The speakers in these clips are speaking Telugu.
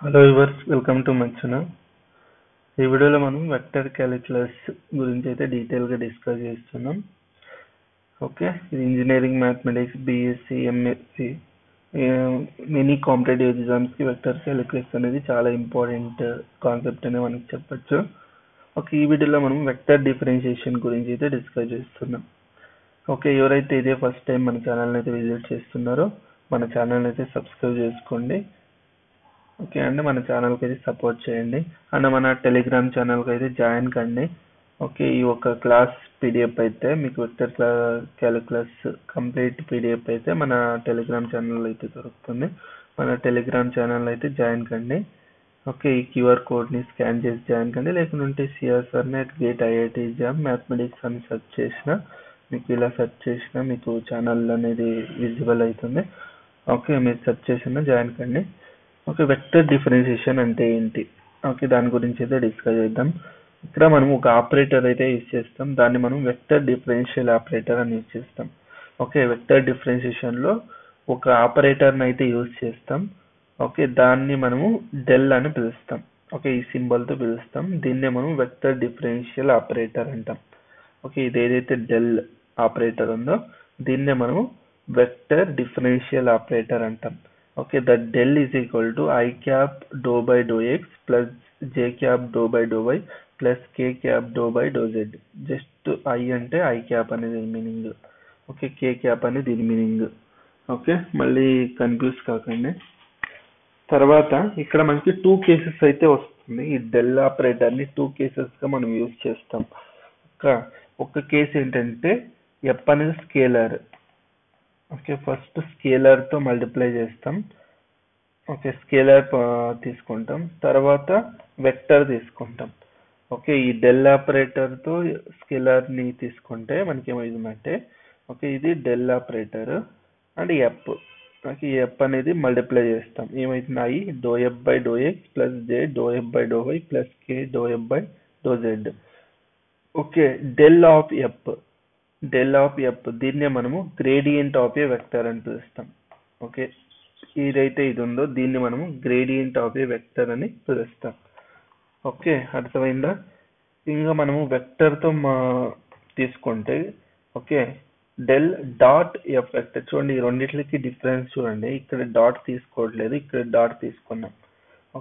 Hello viewers, welcome to my channel. ఈ వీడియోలో మనం వెక్టర్ క్యాలిక్యులస్ గురించి అయితే డీటెయిల్గా డిస్కస్ చేస్తున్నాం. ఓకే, ఇది engineering mathematics BSc MSc many competitive ఎగ్జామ్స్కి వెక్టర్ క్యాలిక్యులస్ అనేది చాలా ఇంపార్టెంట్ కాన్సెప్ట్ అని మనకి చెప్పచ్చు. ఓకే, ఈ వీడియోలో మనం వెక్టర్ డిఫరెన్షియేషన్ గురించి అయితే డిస్కస్ చేస్తున్నాం. ఓకే, ఎవరైతే ఇదే ఫస్ట్ టైం మన ఛానల్ని అయితే విజిట్ చేస్తున్నారో మన ఛానల్ని అయితే సబ్స్క్రైబ్ చేసుకోండి. ఓకే అండి, మన ఛానల్కి అయితే సపోర్ట్ చేయండి అండ్ మన టెలిగ్రామ్ ఛానల్కి అయితే జాయిన్ కండి. ఓకే, ఈ ఒక క్లాస్ పీడిఎఫ్ అయితే మీకు వెక్టర్ క్యాలిక్యులస్ కంప్లీట్ పీడిఎఫ్ అయితే మన టెలిగ్రామ్ ఛానల్లో అయితే దొరుకుతుంది. మన టెలిగ్రామ్ ఛానల్ అయితే జాయిన్ కండి. ఓకే, ఈ క్యూఆర్ కోడ్ని స్కాన్ చేసి జాయిన్ కండి. లేకుంటే CSR.NET/GATE/IIT JAM మ్యాథమెటిక్స్ అని సెర్చ్ చేసినా మీకు ఇలా సెర్చ్ చేసినా మీకు ఛానల్ అనేది విజిబుల్ అవుతుంది. ఓకే, మీరు సెర్చ్ చేసినా జాయిన్ కండి. ఓకే, వెక్టర్ డిఫరెన్షియేషన్ అంటే ఏంటి? ఓకే, దాని గురించి అయితే డిస్కస్ చేద్దాం. ఇక్కడ మనం ఒక ఆపరేటర్ అయితే యూజ్ చేస్తాం, దాన్ని మనం వెక్టర్ డిఫరెన్షియల్ ఆపరేటర్ అని యూజ్ చేస్తాం. ఓకే, వెక్టర్ డిఫరెన్షియేషన్లో ఒక ఆపరేటర్ని అయితే యూజ్ చేస్తాం. ఓకే, దాన్ని మనము డెల్ అని పిలుస్తాం. ఓకే, ఈ సింబల్తో పిలుస్తాం. దీన్నే మనం వెక్టర్ డిఫరెన్షియల్ ఆపరేటర్ అంటాం. ఓకే, ఇది ఏదైతే డెల్ ఆపరేటర్ ఉందో దీన్నే మనము వెక్టర్ డిఫరెన్షియల్ ఆపరేటర్ అంటాం. Okay, the del is equal to I cap dou by dou x plus j cap dou by dou y plus k cap dou by dou z. Just I అంటే I cap అనేది మీనింగ్. ఓకే, k cap అనేది దీని మీనింగ్. ఓకే, మళ్ళీ కన్ఫ్యూజ్ కాకండి. తర్వాత ఇక్కడ మనకి 2 కేసెస్ అయితే వస్తుంది. ఈ డెల్ ఆపరేటర్ని 2 కేసెస్గా మనం యూజ్ చేస్తాం. ఒక కేసు ఏంటంటే f అనేది స్కేలర్. ఓకే, ఫస్ట్ స్కేలర్తో మల్టిప్లై చేస్తాం. ఓకే, స్కేలర్ తీసుకుంటాం, తర్వాత వెక్టర్ తీసుకుంటాం. ఓకే, ఈ డెల్ ఆపరేటర్తో స్కేలర్ని తీసుకుంటే మనకి ఏమవుతుందంటే ఓకే ఇది del operator and f. Okay, ఈ ఎఫ్ అనేది మల్టిప్లై చేస్తాం, ఏమవుతుంది i dou f by do x plus j dou f by do y plus k dou f by do z. Okay, del of f దీన్నే మనము గ్రేడియంట్ ఆఫ్ ఏ వెక్టర్ అని పిలుస్తాం. ఓకే, ఏదైతే ఇది ఉందో దీన్ని మనము గ్రేడియంట్ ఆఫ్ ఏ వెక్టర్ అని పిలుస్తాం. ఓకే, అర్థమైందా? ఇంకా మనము వెక్టర్తో తీసుకుంటే okay del dot f vector చూడండి, ఈ రెండిట్లకి డిఫరెన్స్ చూడండి. ఇక్కడ డాట్ తీసుకోవట్లేదు, ఇక్కడ డాట్ తీసుకున్నాం.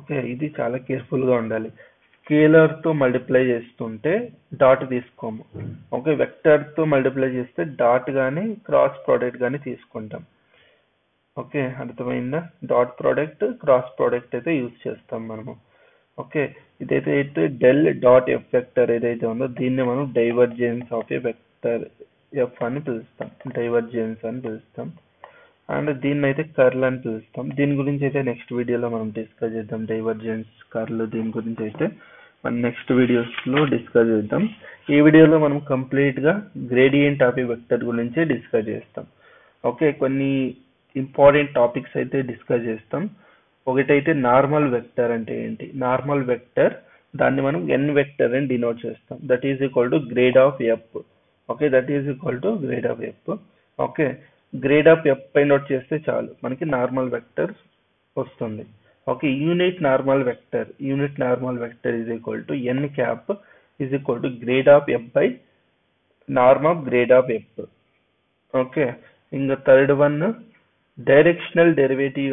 ఓకే, ఇది చాలా కేర్ఫుల్గా ఉండాలి. స్కేలర్తో మల్టిప్లై చేస్తుంటే డాట్ తీసుకోము. ఓకే, వెక్టర్తో మల్టిప్లై చేస్తే డాట్ కానీ క్రాస్ ప్రోడక్ట్ కానీ తీసుకుంటాం. ఓకే, అర్థమైందా? డాట్ ప్రోడక్ట్ క్రాస్ ప్రోడక్ట్ అయితే యూజ్ చేస్తాం మనము. ఓకే, ఇదైతే డెల్ డాట్ ఎఫ్ వెక్టర్ ఏదైతే ఉందో దీన్ని మనం divergence of A vector F అని పిలుస్తాం, డైవర్జెన్స్ అని పిలుస్తాం. అండ్ దీన్ని అయితే కర్ల్ అని పిలుస్తాం. దీని గురించి అయితే నెక్స్ట్ వీడియోలో మనం డిస్కస్ చేద్దాం. డైవర్జెన్స్, కర్ల్ దీని గురించి అయితే మనం నెక్స్ట్ వీడియోస్లో డిస్కస్ చేద్దాం. ఈ వీడియోలో మనం కంప్లీట్గా గ్రేడియంట్ ఆఫ్ ఏ వెక్టర్ గురించి డిస్కస్ చేస్తాం. ఓకే, కొన్ని ఇంపార్టెంట్ టాపిక్స్ అయితే డిస్కస్ చేస్తాం. ఒకటైతే నార్మల్ వెక్టర్ అంటే ఏంటి? నార్మల్ వెక్టర్ దాన్ని మనం ఎన్ వెక్టర్ అని డినోట్ చేస్తాం. That is equal to grade of F. Okay, that is equal to grade of F. Okay, grade of F పై నోట్ చేస్తే చాలు మనకి నార్మల్ వెక్టర్ వస్తుంది. Okay, unit normal vector is equal to N cap is equal to grade of F by norm of grade of F. Okay, ఇంకా third one directional derivative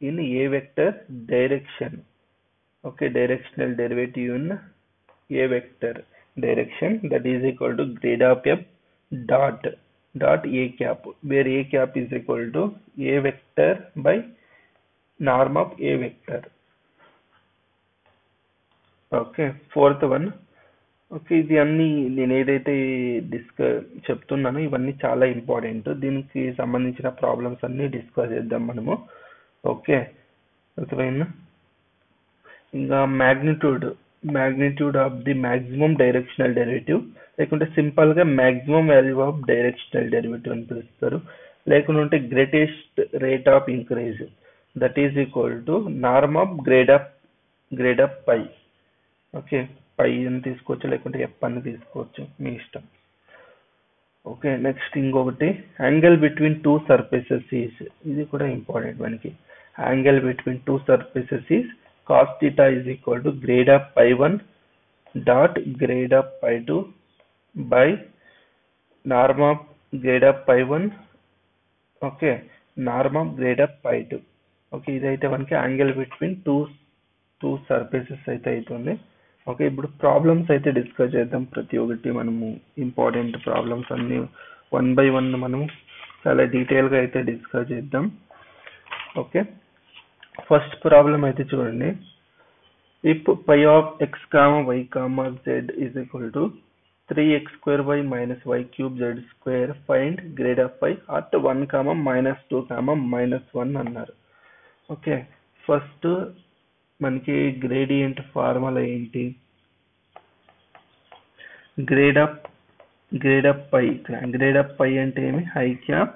in a vector direction. Okay, directional derivative in a vector direction, that is equal to grade of f dot a cap, where a cap is equal to a vector by norm of a vector. Okay, fourth one. Okay, ఇది అన్ని నేను ఏదైతే చెప్తున్నానో ఇవన్నీ చాలా ఇంపార్టెంట్. దీనికి సంబంధించిన ప్రాబ్లమ్స్ అన్ని డిస్కస్ చేద్దాం మనము. ఓకే, అర్థమైందా? ఇంకా magnitude of the maximum directional derivative, లేకుంటే సింపుల్గా maximum value of directional derivative అని పిలుస్తారు. లేకుంటే greatest rate of increase, that is equal to norm of grade of pi. Okay, phi అని తీసుకోవచ్చు, లేకుంటే ఎఫ్ అని తీసుకోవచ్చు, మీ ఇష్టం. ఓకే, నెక్స్ట్ ఇంకొకటి angle between two surfaces is, ఇది కూడా ఇంపార్టెంట్ మనకి. Angle between two surfaces is cos theta is equal to grade of pi1 dot grade of pi2 by norm of grade of pi1, okay, norm of grade of pi2. Okay, ఇదైతే మనకి యాంగిల్ బిట్వీన్ టూ సర్ఫేసెస్ అయితే అవుతుంది. ఓకే, ఇప్పుడు ప్రాబ్లమ్స్ అయితే డిస్కస్ చేద్దాం. ప్రతి ఒక్కటి మనము ఇంపార్టెంట్ ప్రాబ్లమ్స్ అన్ని 1 by 1 మనం చాలా డీటెయిల్గా అయితే డిస్కస్ చేద్దాం. ఓకే, ఫస్ట్ ప్రాబ్లం అయితే చూడండి. If pi of x comma y comma z is equal to 3x square y minus y cube z square, find grade of phi at 1, -2, -1 అన్నారు. ఓకే, ఫస్ట్ మనకి గ్రేడియంట్ ఫార్ములా ఏంటి? Grad of phi. Grad of phi అంటే ఏమి? I cap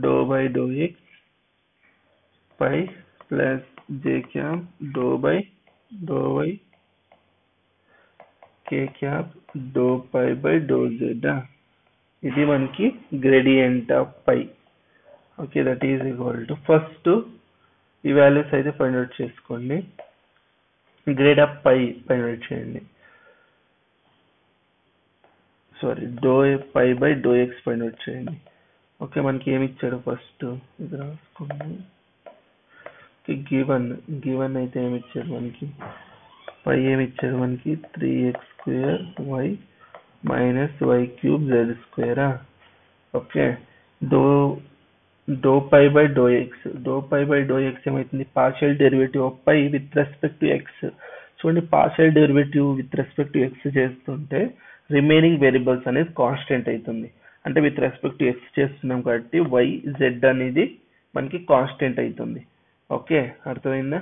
do by do X phi plus J cap do by do Y K cap do pi by do Z. ఇది మనకి gradient of pi. Okay, that is equal to first ఈ వాల్యూస్ అయితే ఫైండ్ అవుట్ చేసుకోండి. Grad of phi find out చేయండి. Sorry, do pi by do X find out చేయండి. ఓకే, మనకి ఏమి ఇచ్చాడు? ఫస్ట్ ఇది రాసుకోండి. గివన్ అయితే ఏమి ఇచ్చాడు మనకి? పై ఏమి ఇచ్చాడు మనకి? 3x square y minus y cube z square. Okay, do pi by do X. Do pi by do X ఏమవుతుంది? Partial derivative of phi with respect to X. చూడండి, partial derivative with respect to X చేస్తుంటే రిమైనింగ్ వేరియబుల్స్ అనేది కాన్స్టెంట్ అవుతుంది. అంటే విత్ రెస్పెక్ట్ టు ఎక్స్ చేస్తున్నాం కాబట్టి వై జెడ్ అనేది మనకి కాన్స్టెంట్ అవుతుంది. ఓకే, అర్థమైందా?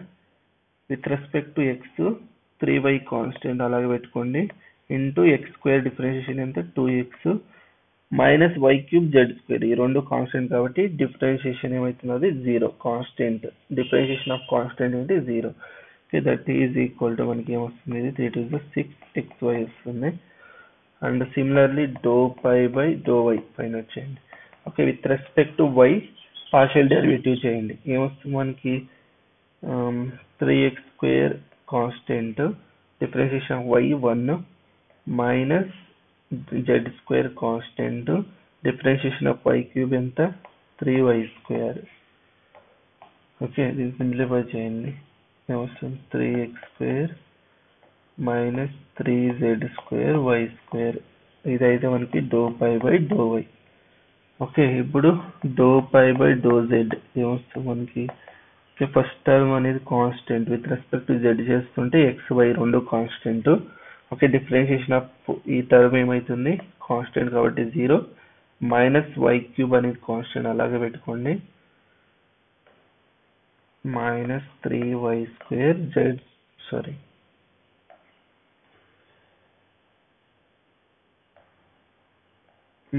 With respect to x 3y constant అలాగే పెట్టుకోండి. ఇంటూ ఎక్స్ స్క్వేర్ డిఫరెన్షియేషన్ ఎంత? 2x minus y cube z square. ఈ రెండు కాన్స్టెంట్ కాబట్టి డిఫరెన్షియేషన్ ఏమవుతుంది? 0. కాన్స్టెంట్ డిఫరెన్షియేషన్ ఆఫ్ కాన్స్టెంట్ ఏంటి? 0. Okay, that is equal to మనకి ఏమొస్తుంది? 3 to the 6xy వస్తుంది. And similarly do pi by do Y find out చేయండి. Okay, with respect to Y partial derivative చేయండి. ఏమొస్తుంది మనకి? 3x square constant differentiation of y 1 minus Z square constant differentiation of y cube ఎంత? 3y square. ఓకే, దీన్ని సింప్లిఫై చేయండి. ఏమొస్తుంది? 3x square minus 3z square y square. ఇదైతే మనకి do pi by do y. Okay, ఇప్పుడు dou pi by do z ఏమొస్తుంది మనకి? ఓకే, ఫస్ట్ టర్మ్ అనేది constant with respect to z చేస్తుంటే ఎక్స్ వై రెండు కాన్స్టెంట్. ఓకే, డిఫరెన్షియేషన్ ఆఫ్ ఈ టర్మ్ ఏమవుతుంది? కాన్స్టెంట్ కాబట్టి 0 మైనస్ వై క్యూబ్ అనేది కాన్స్టెంట్ అలాగే పెట్టుకోండి. Minus 3y square z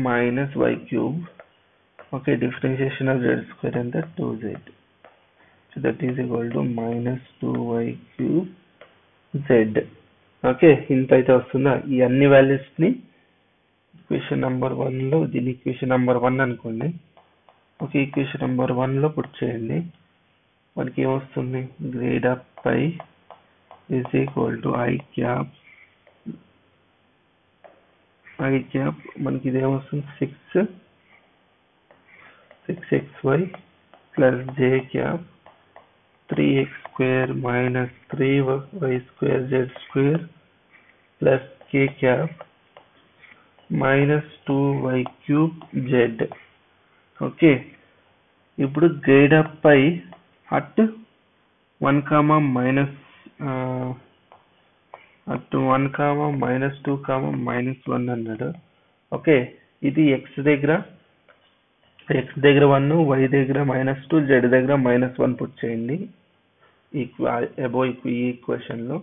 minus y cube. Okay, differentiation of z square ఎంత? 2z. So that is equal to minus 2y cube z. ఓకే, ఇంత అయితే వస్తుందా? ఈ అన్ని వాల్యూస్ ని ఈక్వేషన్ నెంబర్ 1 లో, దీని ఈక్వేషన్ నెంబర్ 1 అనుకోండి. ఓకే, ఈక్వేషన్ నెంబర్ 1 లో పుట్ చేయండి. మనకి ఏమొస్తుంది? Grade of pi is equal to i cap మనకి ఇదేమొస్తుంది? 6xy ప్లస్ జే cap 3x square minus 3y square z square plus k cap minus 2y cube z. Okay, ఇప్పుడు గ్రేడ్ ఆఫ్ పై అట్ 1, -2, -1 అన్నాడు. ఓకే, ఇది ఎక్స్ దగ్గర 1, y దగ్గర -2, z దగ్గర -1 పుట్ చేయండి. ఈ ఈక్వేషన్ లో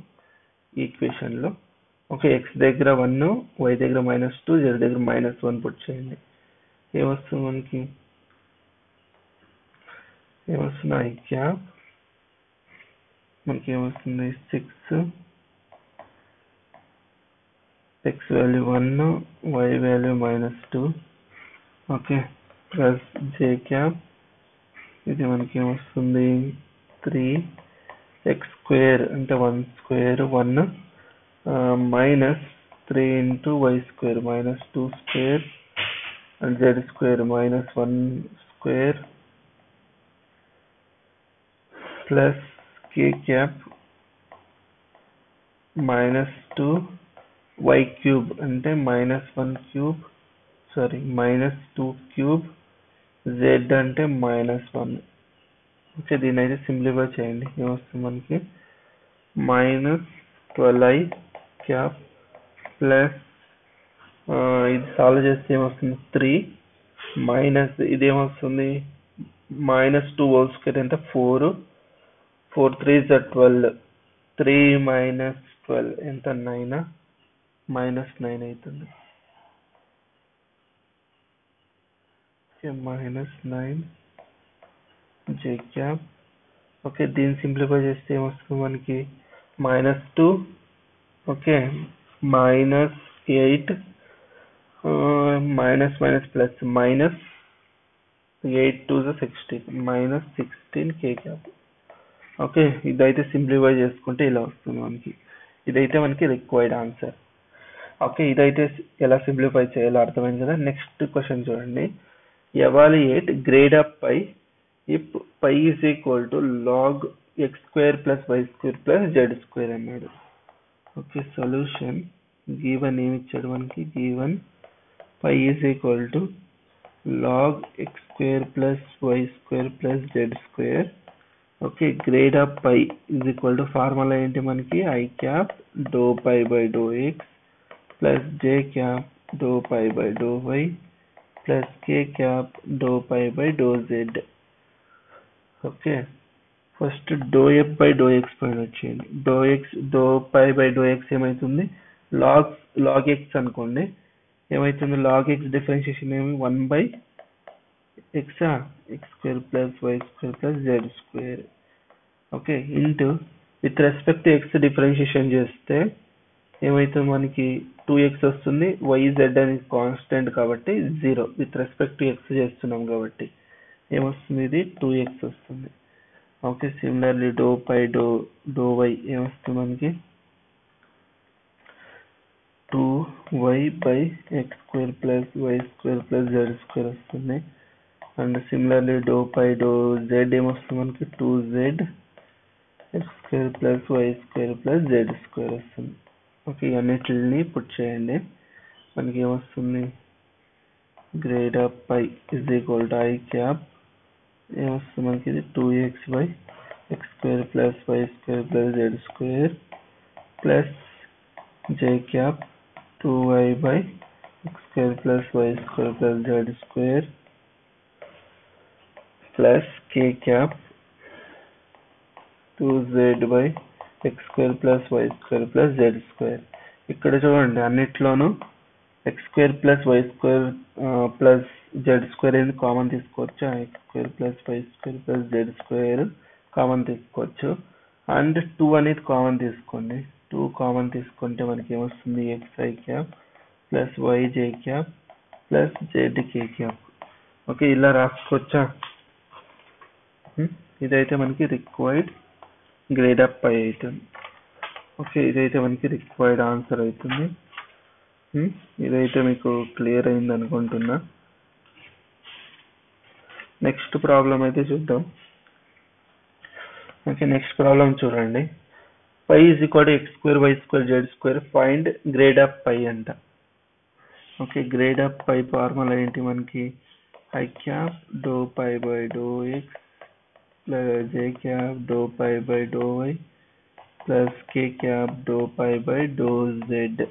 ఓకే, ఎక్స్ దగ్గర 1, y దగ్గర -2, z దగ్గర -1 పుట్ చేయండి. ఏమొస్తుంది మనకి? ఏమొస్తుంది? ఐ క్యాప్ మనకి ఏమొస్తుంది? 6 x value 1, y value -2. Okay, plus జే క్యాప్ ఇది మనకి ఏమొస్తుంది? 3 x square అంటే 1 square 1 minus 3 into y square minus 2 square and z square minus 1 square plus k cap minus 2 y cube అంటే minus 1 cube minus 2 cube z అంటే minus 1. ఓకే, దీని అయితే సింప్లిఫై చేయండి. ఏమొస్తుంది మనకి minus 12i cap ప్లస్ ఇది సాల్వ్ చేస్తే ఏమొస్తుంది 3 మైనస్ ఇది ఏమొస్తుంది minus 2 whole square అంటే 4 3 is 12 3 minus 12 ఎంత 9 minus 9 అవుతుంది. minus 9 j cap. ఓకే, దీన్ని సింప్లిఫై చేస్తే ఏమొస్తుంది మనకి -2 okay minus 8 minus plus minus 8 to the 16 minus 16 k cap. Okay, ఇదైతే సింప్లిఫై చేసుకుంటే ఇలా వస్తుంది మనకి. ఇదైతే మనకి రిక్వైర్డ్ ఆన్సర్. ఓకే, ఇదైతే ఎలా సింప్లిఫై చేయాలో అర్థమైంది కదా. నెక్స్ట్ క్వశ్చన్ చూడండి. Evaluate grad of pi if pi is equal to log x square plus y square plus z square అన్నాడు. ఓకే, సొల్యూషన్ గివెన్ ఏమి ఇచ్చాడు మనకి given pi is equal to log x square plus y square plus z square. Okay, grade of pi is equal to formula ఏంటి మనకి i cap dou pi by dou x plus j cap dou pi by dou y plus k cap dou pi by dou z. Okay, first dou f by dou x పైన వచ్చేయండి. dou pi by dou x ఏమైతుంది log x అనుకోండి. ఏమైతుంది log x డిఫరెన్షియేషన్ ఏమి 1 by x square plus y square plus z square. Okay, into with respect to x differentiation చేస్తే ఏమైతుంది మనకి 2x వస్తుంది. yz అనేది కాన్స్టెంట్ కాబట్టి 0. విత్ రెస్పెక్ట్ టు x చేస్తున్నాం కాబట్టి ఏమొస్తుంది ఇది 2x వస్తుంది. Okay, similarly dou pi dou y ఏమొస్తుంది మనకి 2y by x square plus y square plus z square వస్తుంది. And similarly dou pi dou z ఏమొస్తుంది మనకి 2z x square plus y square plus z square వస్తుంది. ఓకే, అన్నిటిని పుట్ చేయండి. మనకి ఏమొస్తుంది grade of pi is equal to i cap ఏమొస్తుంది మనకి ఇది 2x by x square plus y square plus z square plus j cap 2y by x square plus y square plus z square plus k cap 2z by x square plus y square plus z square. ఇక్కడ చూడండి అన్నిట్లోనూ x square plus y square plus z square అనేది కామన్ తీసుకోవచ్చు. x square plus y square plus z square common తీసుకోవచ్చు. అండ్ 2 అనేది కామన్ తీసుకోండి. 2 కామన్ తీసుకుంటే మనకి ఏమొస్తుంది xi cap plus yj cap plus zk cap. Okay, ఇలా రాసుకోవచ్చా? ఇదైతే మనకి రిక్వైర్డ్ గ్రేడ్ ఆఫ్ పై అవుతుంది. ఓకే, ఇదైతే మనకి రిక్వైర్డ్ ఆన్సర్ అవుతుంది. ఇదైతే మీకు క్లియర్ అయింది అనుకుంటున్నా. నెక్స్ట్ ప్రాబ్లం అయితే చూద్దాం. ఓకే, నెక్స్ట్ ప్రాబ్లం చూడండి. Pi is equal to x square y square z square find grade of pi అంట. Okay, grade of pi formula ఏంటి మనకి i cap dou pi by dou x plus j cap dou pi by dou y plus k cap dou pi by dou z.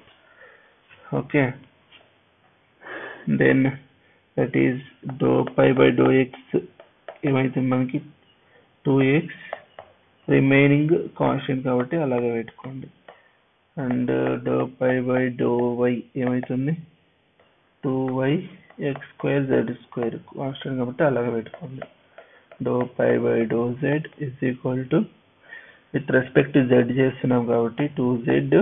Okay, then that is dou pi by dou x ఏమైతుంది మనకి 2x రిమైనింగ్ కాన్స్టెంట్ కాబట్టి అలాగే పెట్టుకోండి. And dou pi by dou y ఏమైతుంది 2y x square z square constant కాబట్టి అలాగే పెట్టుకోండి. dou pi by dou z is equal to with respect to z చేస్తున్నాం కాబట్టి 2z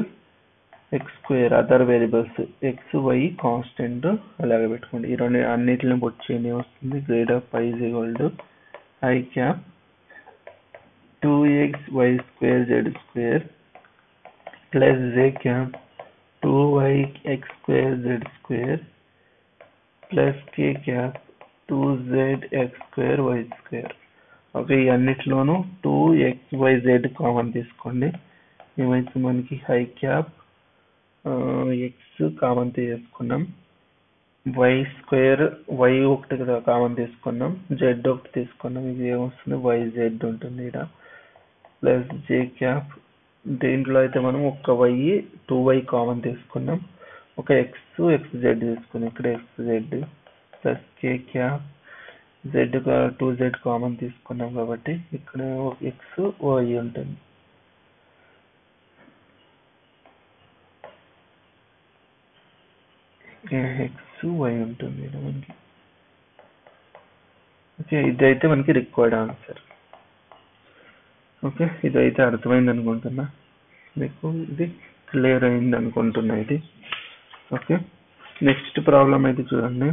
x square other variables x y constant అలాగే పెట్టుకోండి. ఈ రెండు అన్నిటిని పుట్ చేయండి వస్తుంది grad of pi is equal to i cap 2xy square z square plus j cap 2yx square z square plus k cap 2zx square y square. Okay, ఈ అన్నిటిలోనూ 2xyz కామన్ తీసుకోండి. ఏమైతే మనకి హై క్యాప్ ఎక్స్ కామన్ తీసుకున్నాం, వై స్క్వేర్ వై ఒకటి కామన్ తీసుకున్నాం, జెడ్ ఒకటి తీసుకున్నాం. ఇది ఏమొస్తుంది, వైజెడ్ ఉంటుంది ఇక్కడ. ప్లస్ జే క్యాప్, దీంట్లో అయితే మనం ఒక వై 2y కామన్ తీసుకున్నాం, ఒక ఎక్స్ జెడ్ తీసుకున్నాం, ఇక్కడ X Z. Plus k cap, Z 2z common తీసుకున్నాం కాబట్టి ఇక్కడ ఎక్స్ వై ఉంటుంది. ఎక్స్ వై ఉంటుంది మనకి. ఓకే, ఇదైతే మనకి రిక్వైర్డ్ ఆన్సర్. ఓకే, ఇదైతే అర్థమైంది అనుకుంటున్నా, మీకు ఇది క్లియర్ అయింది అనుకుంటున్నా ఇది. ఓకే, నెక్స్ట్ ప్రాబ్లం అయితే చూడండి.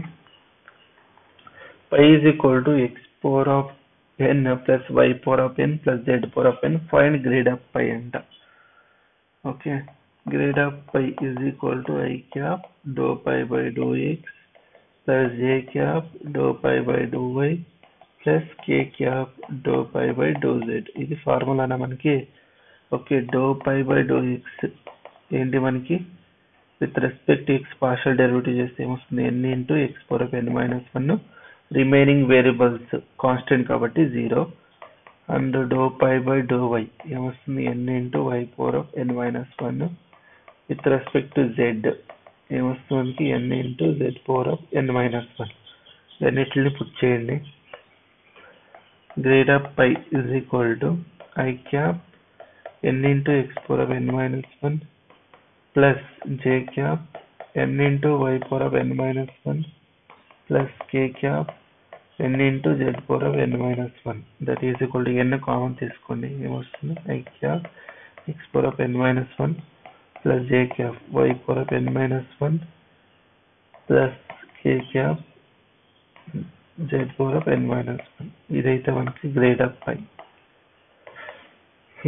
Pi is equal to x power of n plus y power of n plus z power of n. Find grade of pi అంట. Okay, grade of pi is equal to I cap dou pi by dou x plus j cap dou pi by dou y plus k cap dou pi by dou z. ఇది ఫార్ములానా మనకి? Okay, dou pi by dou x ఏంటి మనకి? With respect x partial derivative చేస్తే ఏమొస్తుంది, n into x power of n minus 1. Remaining variables constant కాబట్టి 0. And dou pi by dou y ఏమొస్తుంది, n into y power of n minus 1. With respect to z ఏమొస్తుంది మనకి, n into z power of n minus 1. అన్నిటిని పుట్ చేయండి. Grad of pi is equal to i cap n into x power of n minus 1 plus j cap n into y power of n minus 1 plus k cap n into z power of n minus 1. That is equal to n common తీసుకోండి, ఏమొస్తుంది, I cap x power of n minus 1 plus j cap y power of n minus 1 plus k cap z power of n minus 1. ఇదైతే మనకి గ్రేడ్ ఆఫ్ పై,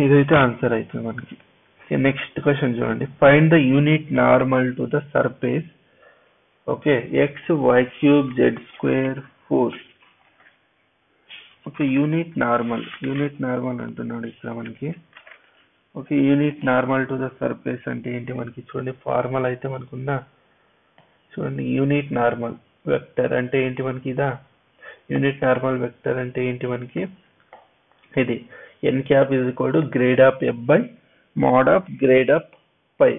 ఇదైతే ఆన్సర్ అవుతుంది మనకి. నెక్స్ట్ క్వశ్చన్ చూడండి. Find the unit normal to the surface. Okay, x y cube z square 4. Okay, unit normal అంటున్నాడు ఇక్కడ మనకి. Okay, unit normal to the surface అంటే ఏంటి మనకి చూడండి, ఫార్ములా అయితే మనకుందా చూడండి. యూనిట్ నార్మల్ వెక్టర్ అంటే ఏంటి మనకి, ఇదా యూనిట్ నార్మల్ వెక్టర్ అంటే ఏంటి మనకి, ఇది n cap is equal to grade of f by mod of grade of pi.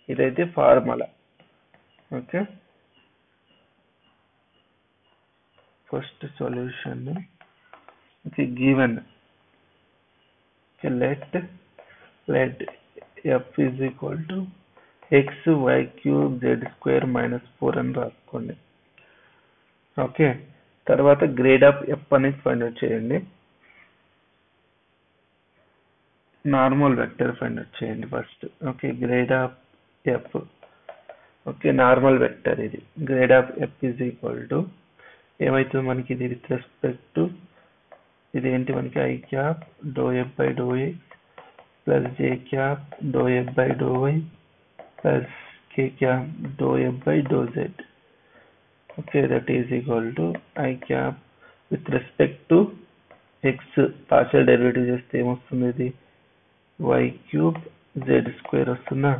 ఇదైతే formula. Okay, first solution. Okay, given let f is equal to x y cube z square minus 4 అని రాసుకోండి. ఓకే, తర్వాత గ్రేడ్ ఆఫ్ f అనేది ఫైండ్ అవుట్ చేయండి. నార్మల్ వెక్టర్ ఫైండ్ అవుట్ చేయండి first. Okay, grade of f. Okay, normal vector ఇది. Grade of f is equal to ఏమైతుంది మనకి, ఇది విత్ రెస్పెక్ట్ టు ఇది ఏంటి మనకి, i cap dou f by dou x plus j cap dou f by dou y plus k cap dou f by dou z. Okay, that is equal to I cap with respect to x partial derivative చేస్తే ఏమొస్తుంది, ఇది y cube z square వస్తుందా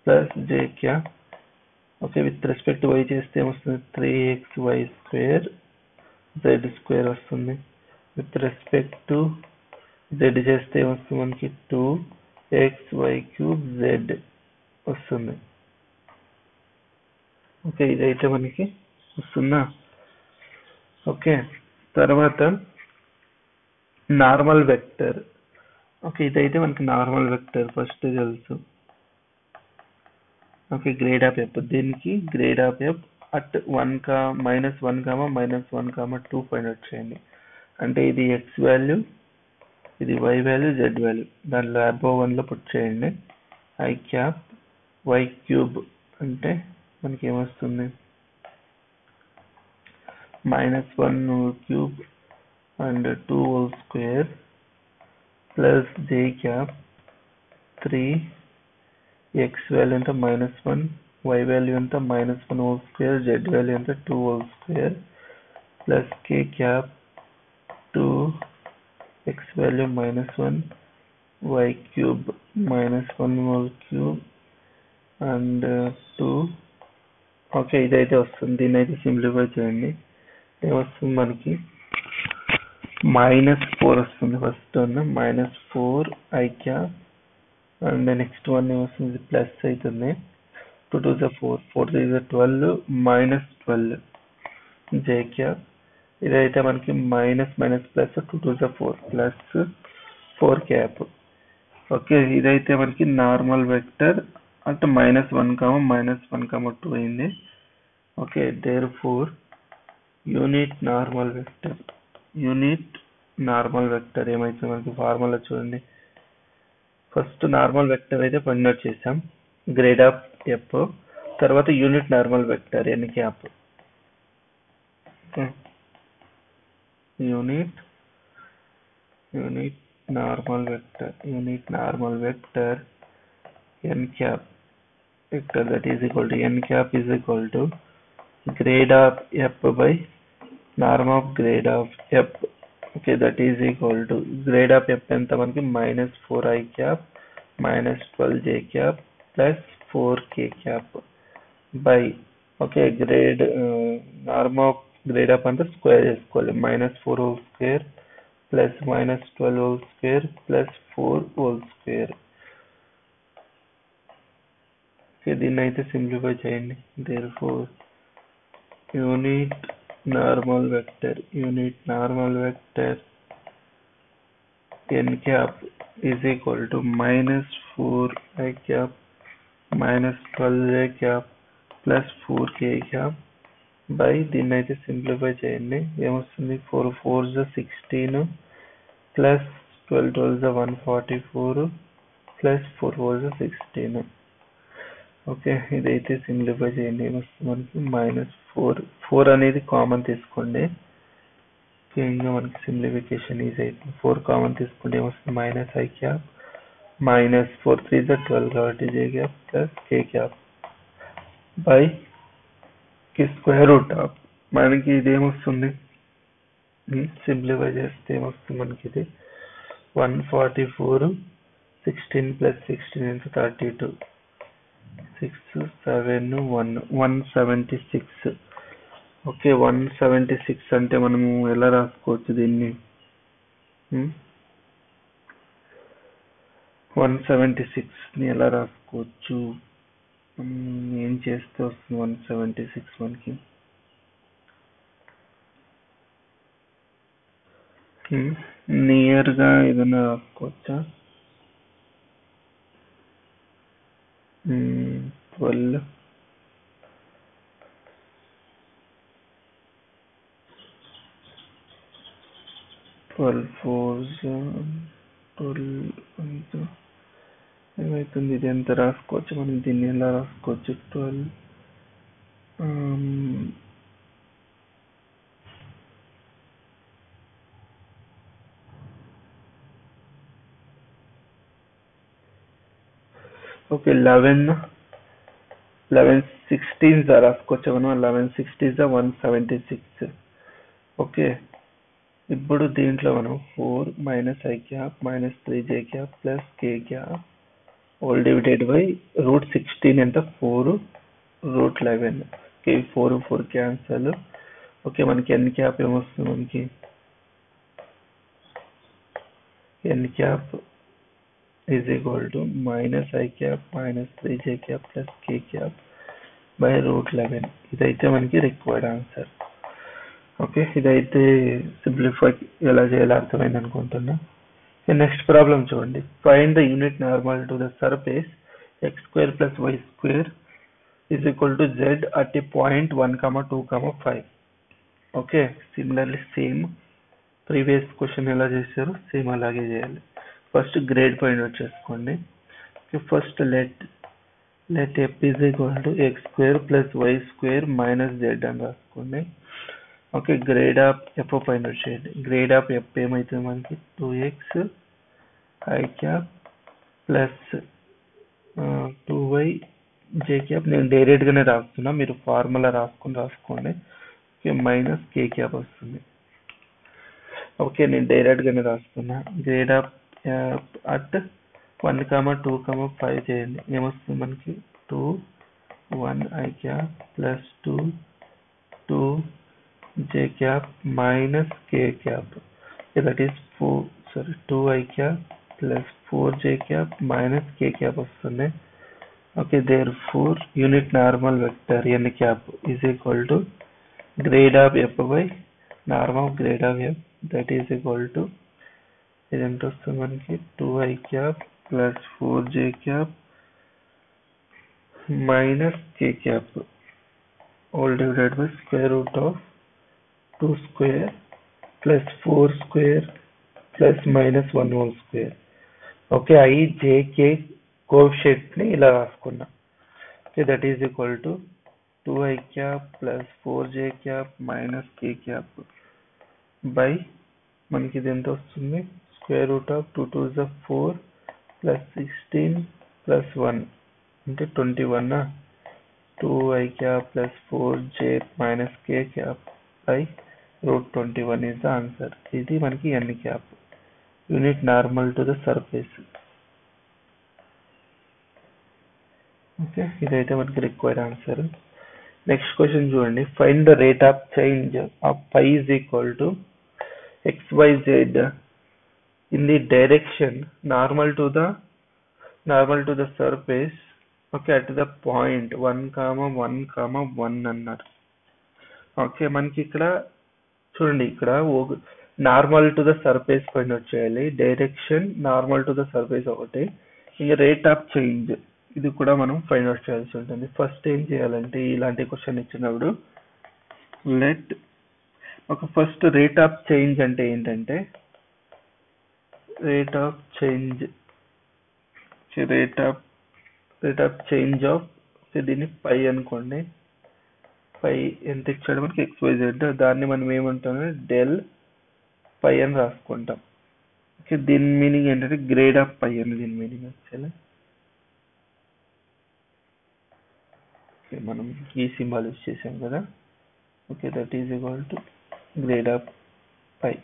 plus j cap. Okay, with respect to y చేస్తే ఏమొస్తుంది, 3xy square z square వస్తుంది. విత్ రెస్పెక్ట్ టు z చేస్తే ఏమొస్తుంది మనకి, 2xy క్యూబ్ z వస్తుంది. ఓకే, ఇదైతే మనకి వస్తుందా. ఓకే, తర్వాత నార్మల్ వెక్టర్. ఓకే, ఇదైతే మనకి నార్మల్ వెక్టర్ ఫస్ట్ తెలుసు. ఓకే, గ్రేడ్ ఆఫ్ f, దీనికి grade of f at 1 minus 1 2 find out చేయండి. అంటే ఇది x వాల్యూ, ఇది y వాల్యూ, z వాల్యూ. దాంట్లో అబోవ్ 1 లో పుట్ చేయండి. ఐ క్యాప్ y క్యూబ్ అంటే మనకి ఏమొస్తుంది, -1 cube and 2 whole square plus j cap 3 x value anta -1, y value anta -1 whole square, z value anta 2 whole square plus k cap 2 x value -1, y cube -1 whole cube and 2. Okay, ఇదైతే వస్తుంది. దీన్ని అయితే సింప్లిఫై చేయండి. ఏమొస్తుంది మనకి -4 వస్తుంది. First one -4 i cap and next one ఏమొస్తుంది ప్లస్ అవుతుంది. 2 2 is 4, 4 3 is 12, -12 j cap. ఇదైతే మనకి plus 2 2 is 4 plus 4 cap. Okay, ఇదైతే మనకి నార్మల్ వెక్టర్ అంటే -1, -1, 2 అయింది. Okay, therefore unit normal vector ఏమైతే మనకి ఫార్ములా చూడండి. ఫస్ట్ నార్మల్ వెక్టర్ అయితే ఫైండ్ అవుట్ చేసాం, గ్రేడ్ ఆఫ్ ఎఫ్. తర్వాత unit normal vector n cap. Unit normal vector n cap vector, that is equal to n cap is equal to grade of f by norm of grade of f. Okay, that is equal to grade of f ఎంత మనకి -4 i cap -12 j cap plus 4 k cap by okay grade norm of grade of అంటే స్క్వేర్ చేసుకోవాలి. -4 whole square plus -12 whole square plus 4 whole square. దీన్ని అయితే సింప్లిఫై చేయండి. therefore unit normal vector n cap is equal to -4 i cap -12 j cap plus 4 k cap by దీన్ని అయితే సింప్లిఫై చేయండి. ఏమొస్తుంది 4 4 is 16 plus 12 12 is 144 plus 4 4 is 16. Okay, ఇదైతే సింప్లిఫై చేయండి. ఏమొస్తుంది మనకి -4 అనేది కామన్ తీసుకోండి. ఇంకా మనకి సింప్లిఫికేషన్ ఈజీ అవుతుంది. 4 కామన్ తీసుకుంటే ఏమొస్తుంది -i cap -4 3 is 12 కాబట్టి j cap plus k cap by square root of మనకి ఇదేమొస్తుంది సింప్లిఫై చేస్తే ఏమొస్తుంది మనకి ఇది 144 16 plus 16 into 32 6 7 1 176. ఓకే, 176 అంటే మనము ఎలా రాసుకోవచ్చు దీన్ని? 176 ని ఎలా రాసుకోవచ్చు? ఏం చేస్తే వస్తుంది 176 మనకి? నియర్ గా ఏదైనా రాసుకోవచ్చా? 12 4 12 ఏమైతుంది? ఇది ఎంత రాసుకోవచ్చు మనం? దీన్ని ఎలా రాసుకోవచ్చు? 12 ఓకే 11 16 రాసుకోవచ్చు మనం. 11 16 176. ఓకే, ఇప్పుడు దీంట్లో మనం 4 - i cap -3 j cap plus k cap all divided by √16 ఎంత 4 √11. Okay, 4 cancel. ఓకే, మనకి n cap ఏమొస్తుంది? మనకి n cap is equal to -i cap -3 j cap plus k cap by √11. ఇదైతే మనకి రిక్వైర్డ్ ఆన్సర్. ఓకే, ఇదైతే సింప్లిఫై ఎలా చేయాలో అర్థమైంది అనుకుంటున్నా. నెక్స్ట్ ప్రాబ్లం చూడండి. Find the unit normal to the surface x² plus y² is equal to z at a point 1, 2, 5. Okay, similarly same previous question ఎలా చేశారో సేమ్ అలాగే చేయాలి. ఫస్ట్ గ్రేడ్ ఫైండ్ అవుట్ చేసుకోండి. First let f is equal to x² plus y² minus z అని రాసుకోండి. Okay, grade of F find out చేయండి. గ్రేడ్ ఆఫ్ ఎఫ్ ఏమైతుంది మనకి 2x I cap plus 2y j cap. నేను డైరెక్ట్ గానే రాస్తున్నా, మీరు ఫార్ములా రాసుకోండి. ఓకే, మైనస్ k cap వస్తుంది. ఓకే, నేను డైరెక్ట్ గానే రాస్తున్నా. గ్రేడ్ ఆఫ్ క్యాప్ అట్ 1, 2, 5 చేయండి. ఏమొస్తుంది మనకి 2 1 I cap plus 2 j cap minus k cap. Okay, that is 2 I cap plus 4 j cap minus k cap వస్తుంది. Okay, therefore unit normal vector n cap is equal to grade of f by norm of grade of f, that is equal to ఇది ఎంత వస్తుంది మనకి 2 I cap plus 4 j cap minus k cap all divided by square root of 2 square plus 4 square plus minus 1 whole square. Okay, I j k coefficient ని ఇలా రాసుకున్నా. Okay, that is equal to 2 I cap plus 4 j cap minus k cap by మనకి ఇది ఎంత వస్తుంది square root of 2 2s of 4 plus 16 plus 1 అంటే 21. 2 I cap plus 4 j minus k cap by root 21 is the answer. ఇది మనకి n cap, unit normal to the surface. Okay, ఇదైతే మనకి రిక్వైర్డ్ ఆన్సర్. నెక్స్ట్ క్వశ్చన్ చూడండి. Find the rate of change of pi is equal to xyz in the direction normal to the surface. Okay, at the point 1, 1, 1 అన్నారు. ఓకే, మనకి ఇక్కడ చూడండి, ఇక్కడ normal to the surface find out చేయాలి, direction normal to the surface ఒకటి, ఇంకా రేట్ ఆఫ్ చేంజ్ ఇది కూడా మనం ఫైండ్ అవుట్ చేయాల్సి ఉంటుంది. ఫస్ట్ ఏం చేయాలంటే ఇలాంటి క్వశ్చన్ ఇచ్చినప్పుడు ఫస్ట్ రేట్ ఆఫ్ చేంజ్ అంటే ఏంటంటే రేట్ ఆఫ్ చేంజ్ ఆఫ్ దీన్ని పై అనుకోండి. పై ఎంత ఇచ్చాడు మనకి XYZ, దాన్ని మనం ఏమంటాం డెల్ పై అని రాసుకుంటాం. ఓకే, దీని మీనింగ్ ఏంటంటే గ్రేడ్ ఆఫ్ పై అని దీని మీనింగ్ వచ్చేలా. ఓకే, మనం ఈ సింబల్ యూజ్ చేసాం కదా. Okay, that is equal to grade of pi.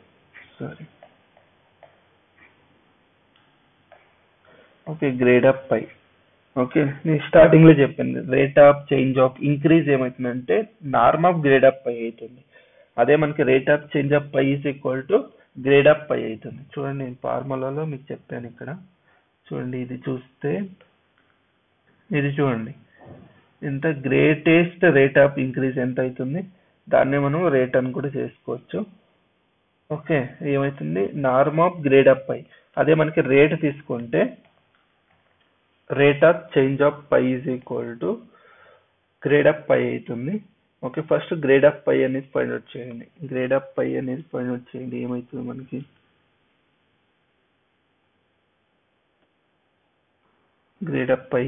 Okay, grade of pi. Okay, నేను స్టార్టింగ్ లో చెప్పాను rate of change of increase ఏమవుతుందంటే norm of grade of pi అవుతుంది. అదే మనకి rate of change of pi is equal to grade of pi అవుతుంది. చూడండి, నేను ఫార్ములాలో మీకు చెప్పాను ఇక్కడ. చూడండి, ఇది చూడండి ఎంత గ్రేటెస్ట్ రేట్ ఆఫ్ ఇంక్రీజ్ ఎంత అవుతుంది, దాన్ని మనం రేట్ అని కూడా చేసుకోవచ్చు. ఓకే, ఏమవుతుంది norm of grade of pi. అదే మనకి రేట్ తీసుకుంటే rate of change of pi is equal to grade of pi అవుతుంది. Okay, first grade of pi అనేది ఫైండ్ అవుట్ చేయండి. ఏమవుతుంది మనకి గ్రేడ్ ఆఫ్ పై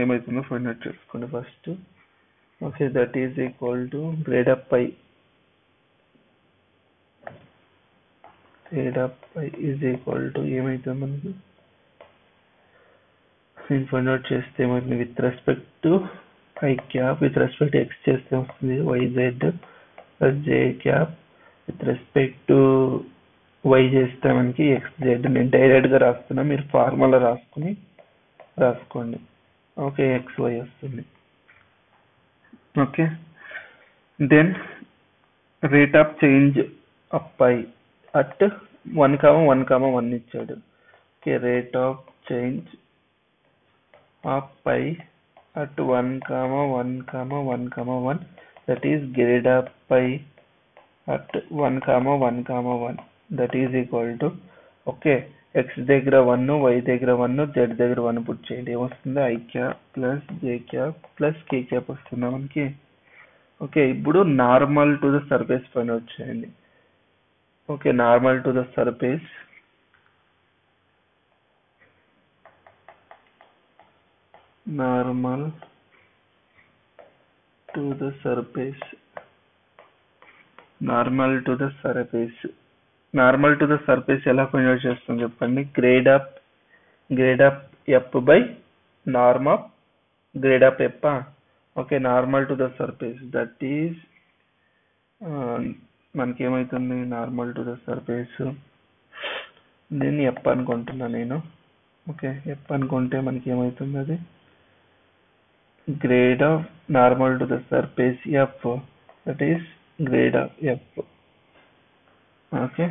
ఏమవుతుందో ఫైండ్ అవుట్ చేసుకోండి first. Okay, that is equal to grade of pi is equal to ఏమవుతుంది మనకి ఫైండ్ అవుట్ చేస్తే మనకి with respect to i cap, with respect to x చేస్తే వస్తుంది YZ plus J cap, with respect to y చేస్తే మనకి XZ. నేను డైరెక్ట్ గా రాస్తున్నా, మీరు ఫార్ములా రాసుకోండి. ఓకే, XY వస్తుంది. Okay, then rate of change of pi at 1, 1, 1 ఇచ్చాడు. Okay, rate of change of pi at 1, 1, 1, 1, that is grade of pi at 1, 1, 1, that is equal to okay, x దగ్గర 1, y దగ్గర 1, z దగ్గర 1 పుట్ చేయండి. ఏమొస్తుంది I cap plus j cap plus k cap వస్తుంది మనకి. ఓకే, ఇప్పుడు normal to the surface find out చేయండి. Okay, normal to the surface normal to the surface ఎలా ఫైండ్ అవుట్ చేస్తాం చెప్పండి. Grade of grade of f by norm of grade of f. Okay, normal to the surface, that is మనకి ఏమైతుంది, నార్మల్ టు ద సర్ఫేస్, దీన్ని ఎఫ్ అనుకుంటున్నా నేను. ఓకే, ఎఫ్ అనుకుంటే మనకి ఏమైతుంది, అది grad of normal to the surface f, that is grad of F. Okay,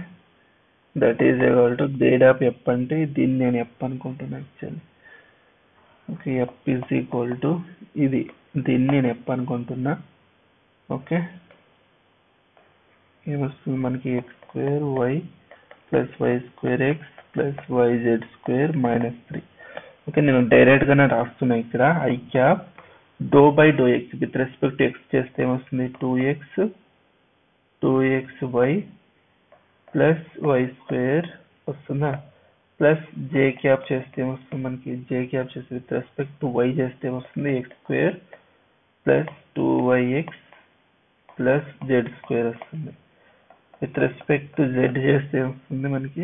that is equal to grade of f అంటే దీన్ని నేను ఎఫ్ అనుకుంటున్నా actually. Okay, f is equal to ఇది, దీన్ని నేను ఎఫ్ అనుకుంటున్నా. ఓకే, ఏమొస్తుంది మనకి, x square y plus y square x plus y z square minus 3. Okay, నేను డైరెక్ట్ గానే రాస్తున్నా ఇక్కడ. I cap do by do x with respect x చేస్తే ఏమొస్తుంది, 2x y plus y square వస్తుందా, ప్లస్ జే క్యాప్ చేస్తే ఏమొస్తుంది మనకి, జే క్యాప్ చేస్తే విత్ రెస్పెక్ట్ టు వై చేస్తే ఏమొస్తుంది, x square plus 2yx plus z square వస్తుంది. విత్ రెస్పెక్ట్ టు జెడ్ చేస్తే వస్తుంది మనకి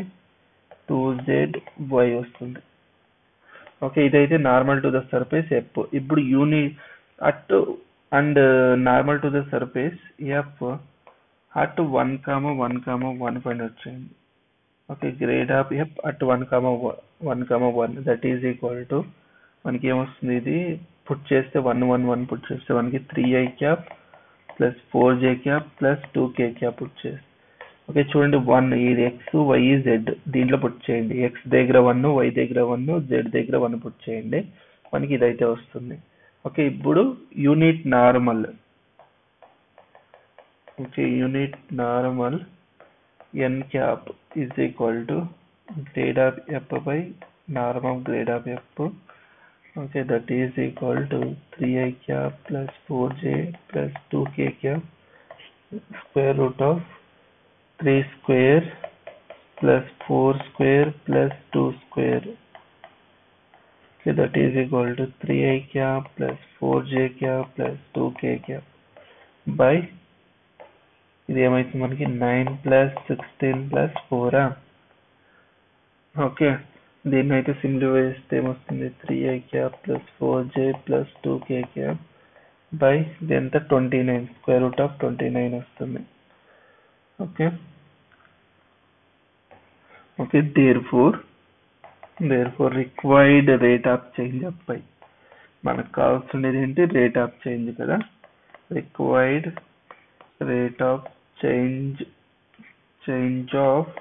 2zy వస్తుంది. ఓకే, ఇదైతే normal to the surface f. ఇప్పుడు unit at and normal to the surface F at 1,1,1 find out చేయండి. Okay, grade of F at 1,1,1 that is equal to మనకి ఏమొస్తుంది, ఇది పుట్ చేస్తే 1,1,1 పుట్ చేస్తే మనకి 3i cap plus 4j cap plus 2k cap put చేస్తే. ఓకే, చూడండి 1 ఇది ఎక్స్ వై జెడ్ దీంట్లో పుట్ చేయండి. ఎక్స్ దగ్గర 1, వై దగ్గర 1, జెడ్ దగ్గర 1 పుట్ చేయండి, మనకి ఇదైతే వస్తుంది. ఓకే, ఇప్పుడు unit normal. Okay, unit normal n cap is equal to grade of F by norm of grade of F. Okay, that is equal to 3i cap plus 4j plus 2k cap square root of 3 square plus 4 square plus 2 square. Okay, that is equal to 3i cap plus 4j cap plus 2k cap by ఇది ఏమైతుంది మనకి 9 ప్లస్ 16 ప్లస్ 4. ఓకే, దీన్ని అయితే సింప్లిఫై చేస్తే ఏమొస్తుంది, 3i cap plus 4j plus 2k cap by ఇది ఎంత 29 స్క్వేర్ రూట్ ఆఫ్ 29 వస్తుంది. Okay, okay, therefore required rate of change of pi, మనకు కావాల్సినది ఏంటి, రేట్ ఆఫ్ చేంజ్ కదా. Required rate of change of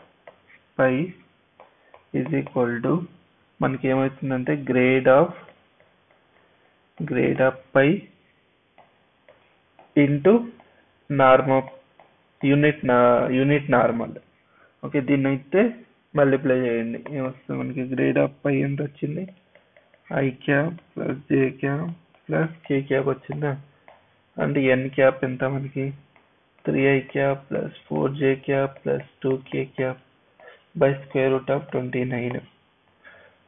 pi is equal to మనకి ఏమవుతుందంటే grade of pi into norm of unit normal. Okay, దీన్ని అయితే మల్టిప్లై చేయండి, ఏమొస్తుంది మనకి, గ్రేడ్ ఆఫ్ పై ఎంత వచ్చింది, I cap plus J cap plus k cap వచ్చిందా, అంటే ఎన్ క్యాప్ ఎంత మనకి 3i cap plus 4j cap plus 2k cap by square root of 29.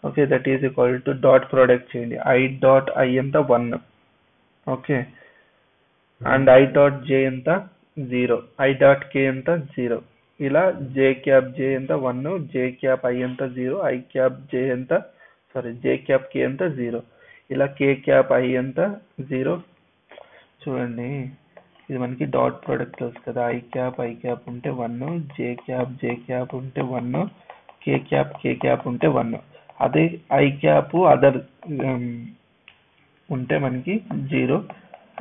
Okay, that is equal to dot product చేయండి. ఐ డాట్ ఐ ఎంత 1. Okay, and I dot j ఎంత 0, ఐ డాట్ కే ఎంత 0. ఇలా జే క్యాప్ జే ఎంత 1, జే క్యాప్ ఐ ఎంత 0, ఐ క్యాప్ జే ఎంత జే క్యాప్ కే ఎంత 0, ఇలా కే క్యాప్ ఐ ఎంత 0. చూడండి, ఇది మనకి డాట్ ప్రోడక్ట్ తెలుసు కదా, ఐ క్యాప్ ఉంటే 1, జే క్యాప్ ఉంటే 1, కే క్యాప్ ఉంటే 1. అదే ఐ క్యాప్ అదర్ ఉంటే మనకి 0,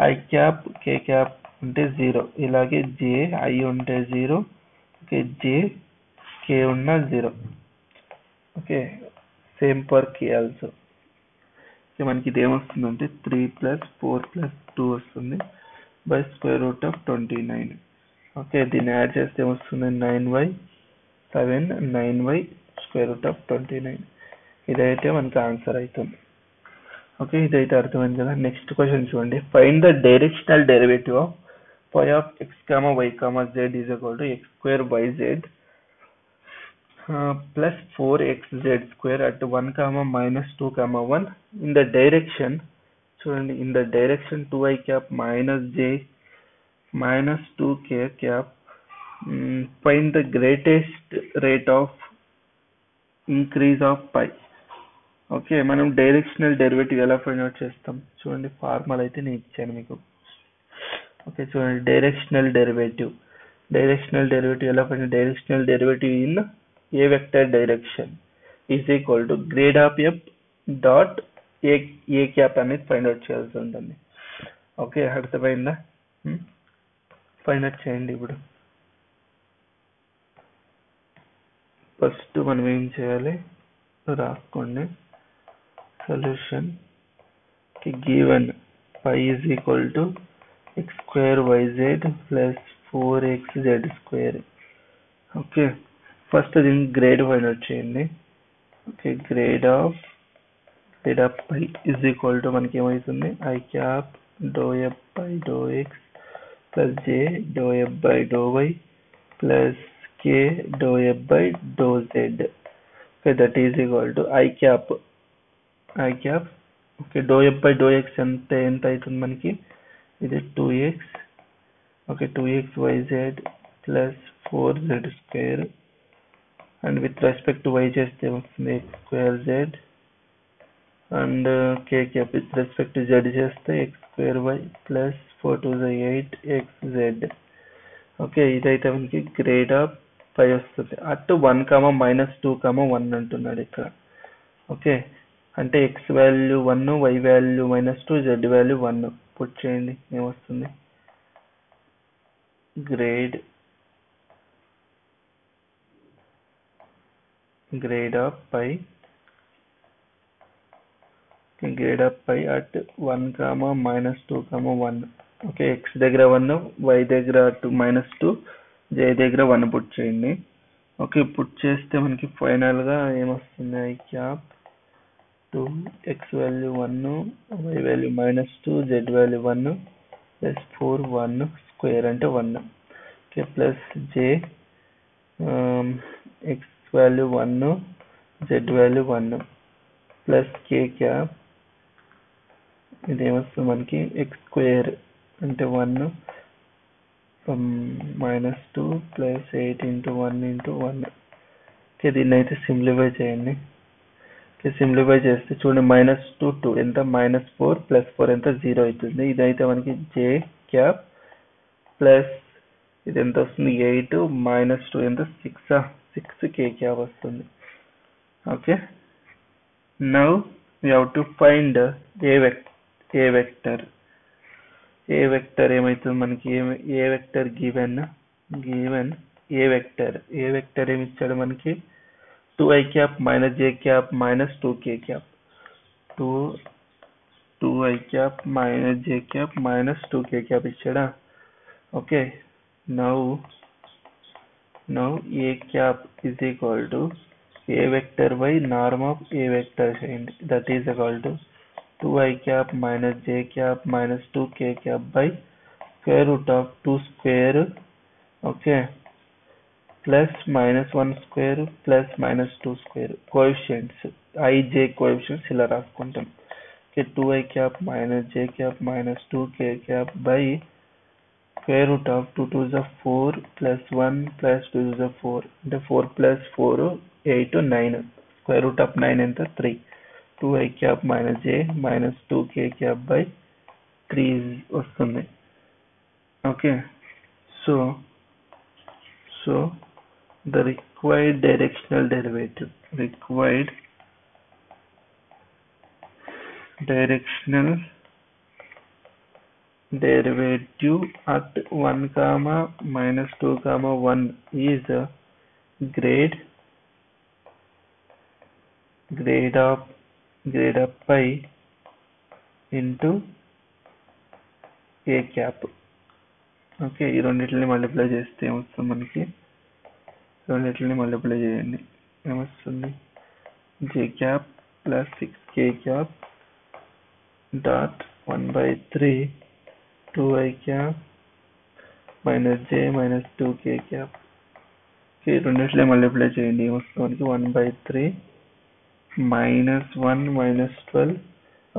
ఐ క్యాప్ కే క్యాప్ ఉంటే 0, ఇలాగే జే ఐ ఉంటే 0, ఓకే, జే కే ఉన్న 0. Okay, same for K also. మనకి ఇది ఏమొస్తుందంటే 3 ప్లస్ 4 ప్లస్ 2 వస్తుంది by square root of 29. Okay, దీన్ని యాడ్ చేస్తే ఏమొస్తుంది, 9y స్క్వేర్ రూట్ ఆఫ్ 29. ఇదైతే మనకి ఆన్సర్ అవుతుంది. ఓకే, ఇదైతే అర్థమైంది కదా. నెక్స్ట్ క్వశ్చన్ చూడండి, find the directional derivative of phi of x comma y comma z is equal to x square yz plus 4xz square at 1 comma minus 2 comma 1 in the direction. చూడండి, in the direction 2i cap minus j minus 2k cap. Find the greatest rate of increase of pi. Okay, మనం డైరెక్షనల్ డెరివేటివ్ ఎలా ఫైండ్ అవుట్ చేస్తాం చూడండి. ఫార్ములా అయితే నేను ఇచ్చాను మీకు. ఓకే చూడండి, డైరెక్షనల్ డెరివేటివ్ ఎలా find, directional derivative in a vector direction is equal to grade of F dot a cap అనేది ఫైండ్ అవుట్ చేయాల్సి ఉంటుంది. ఓకే, అర్థమైందా? ఫైండ్ అవుట్ చేయండి. ఇప్పుడు ఫస్ట్ మనం ఏం చేయాలి రాసుకోండి. Solution given phi is equal to x square yz plus 4xz square. Okay, first దీన్ని గ్రేడ్ ఫైండ్ అవుట్ చేయండి. Okay, grade of phi is equal to మనకి ఏమవుతుంది, i cap dou f by dou x plus j dou f by dou y plus k dou f by dou z. Okay, that is equal to i cap. Okay, dou f by dou x ఎంత అవుతుంది మనకి, ఇది 2x. Okay, 2xyz plus 4z square and with respect to y చేస్తే వస్తుంది x square z and k cap with respect to z చేస్తే x square y plus 4 to the 8 xz. Okay, ఇదైతే మనకి గ్రేడ్ ఆఫ్ phi వస్తుంది. అటు 1, -2, 1 అంటున్నాడు ఇక్కడ. ఓకే, అంటే x value 1, y value -2, z value 1 put చేయండి, ఏమొస్తుంది, grade of phi at 1, -2, 1. Okay, x దగ్గర 1, y దగ్గర -2, j దగ్గర 1 పుట్ చేయండి. ఓకే, పుట్ చేస్తే మనకి ఫైనల్ గా ఏమొస్తుంది, i cap 2, x value 1, y value -2, z value 1 plus 4 1 square అంటే 1. Okay, plus j x value 1, z value 1 plus k cap, ఇది ఏమొస్తుంది మనకి x స్క్వేర్ అంటే 1 -2 ప్లస్ 8 into 1 into 1. ఓకే, దీన్ని అయితే సింప్లిఫై చేయండి. ఓకే, సింప్లిఫై చేస్తే చూడండి, -2 2 ఎంత, -4 ప్లస్ 4 ఎంత, 0 అవుతుంది. ఇదైతే మనకి j క్యాప్ ప్లస్ ఇది ఎంత వస్తుంది, 8 -2 ఎంత, 6 k క్యాప్ వస్తుంది. Okay, now we have to find a vector ఏమైతుంది మనకి, ఏ వెక్టర్ గివెన్ ఏ వెక్టర్ ఏమి ఇచ్చాడు మనకి, 2i cap -j cap -2k cap, 2i cap -j cap -2k cap ఇచ్చాడా. Okay, now a cap is equal to a vector by norm of a vector చేయండి, that is equal to 2i cap -j cap -2k cap by square root of 2 square, okay, plus -1 square plus -2 square. Coefficients I j coefficients ఇలా రాసుకుంటాం. okay, 2i cap -j cap -2k cap by square root of 2 to the 4 plus 1 plus 2 to the 4 అంటే 4 plus 4 8 9, square root of 9 ఎంత 3. 2i cap -j -2k cap by 3 వస్తుంది. Okay, so the required directional derivative at 1, -2, 1 is grade of phi into a cap. Okay, ఈ రెండింటిని మల్టిప్లై చేస్తే ఏమొస్తుంది మనకి, రెండింటిని మల్టిప్లై చేయండి, ఏమొస్తుంది, j cap plus 6k cap dot 1/3 2i cap minus j minus 2k cap. Okay, రెండింటిని మల్టిప్లై చేయండి, ఏమొస్తుంది మనకి 1/3 -1 -12.